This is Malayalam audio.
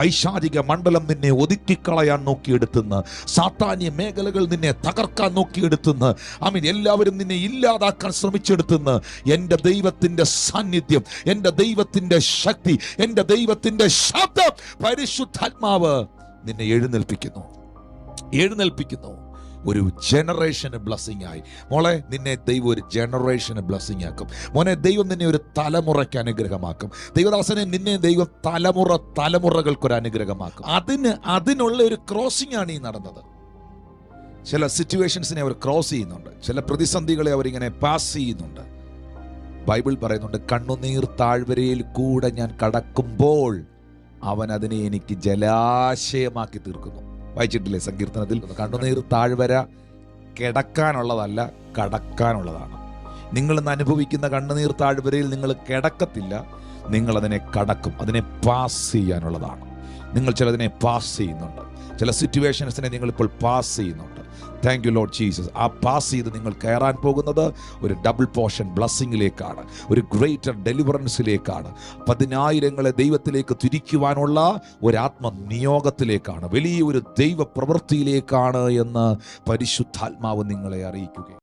ഐശാരിക മണ്ഡലം നിന്നെ ഒതുക്കിക്കളയാൻ നോക്കിയെടുത്തുന്ന്, സാത്താന്യ മേഖലകൾ നിന്നെ തകർക്കാൻ നോക്കിയെടുത്തുന്ന്, എല്ലാവരും നിന്നെ ഇല്ലാതാക്കാൻ ശ്രമിച്ചെടുത്തുന്ന്, എൻ്റെ ദൈവത്തിൻ്റെ സാന്നിധ്യം, എൻ്റെ ദൈവത്തിൻ്റെ ശക്തി, എൻ്റെ ദൈവത്തിൻ്റെ ശബ്ദം, പരിശുദ്ധാത്മാവ് നിന്നെ എഴുന്നേൽപ്പിക്കുന്നു. ഒരു ജനറേഷന് ബ്ലസ്സിംഗ് ആയി. മോളെ, നിന്നെ ദൈവം ഒരു ജനറേഷന് ബ്ലസ്സിംഗ് ആക്കും. മോനെ, ദൈവം നിന്നെ ഒരു തലമുറയ്ക്ക് അനുഗ്രഹമാക്കും. ദൈവദാസനെ, നിന്നെ ദൈവം തലമുറകൾക്കൊരു അനുഗ്രഹമാക്കും. അതിനുള്ള ഒരു ക്രോസിംഗ് ആണ് ഈ നടന്നത്. ചില സിറ്റുവേഷൻസിനെ അവർ ക്രോസ് ചെയ്യുന്നുണ്ട്, ചില പ്രതിസന്ധികളെ അവരിങ്ങനെ പാസ് ചെയ്യുന്നുണ്ട്. ബൈബിൾ പറയുന്നുണ്ട്, കണ്ണുനീർ താഴ്വരയിൽ കൂടെ ഞാൻ കടക്കുമ്പോൾ അവൻ അതിനെ എനിക്ക് ജലാശയമാക്കി തീർക്കുന്നു. വായിച്ചിട്ടില്ലേ സങ്കീർത്തനത്തിൽ? കണ്ണുനീർ താഴ്വര കിടക്കാനുള്ളതല്ല, കടക്കാനുള്ളതാണ്. നിങ്ങളിന്ന് അനുഭവിക്കുന്ന കണ്ണുനീർ താഴ്വരയിൽ നിങ്ങൾ കിടക്കത്തില്ല, നിങ്ങളതിനെ കടക്കും. അതിനെ പാസ് ചെയ്യാനുള്ളതാണ്. നിങ്ങൾ ചിലതിനെ പാസ് ചെയ്യുന്നുണ്ട്, ചില സിറ്റുവേഷൻസിനെ നിങ്ങളിപ്പോൾ പാസ് ചെയ്യുന്നുണ്ട്. Thank you Lord Jesus. ആ പാസ് ചെയ്ത് നിങ്ങൾ കയറാൻ പോകുന്നത് ഒരു ഡബിൾ പോർഷൻ ബ്ലസ്സിങ്ങിലേക്കാണ്, ഒരു ഗ്രേറ്റർ ഡെലിവറൻസിലേക്കാണ്, 10,000 ദൈവത്തിലേക്ക് തിരിക്കുവാനുള്ള ഒരു ആത്മനിയോഗത്തിലേക്കാണ്, വലിയൊരു ദൈവ പ്രവൃത്തിയിലേക്കാണ് എന്ന് പരിശുദ്ധാത്മാവ് നിങ്ങളെ അറിയിക്കുക.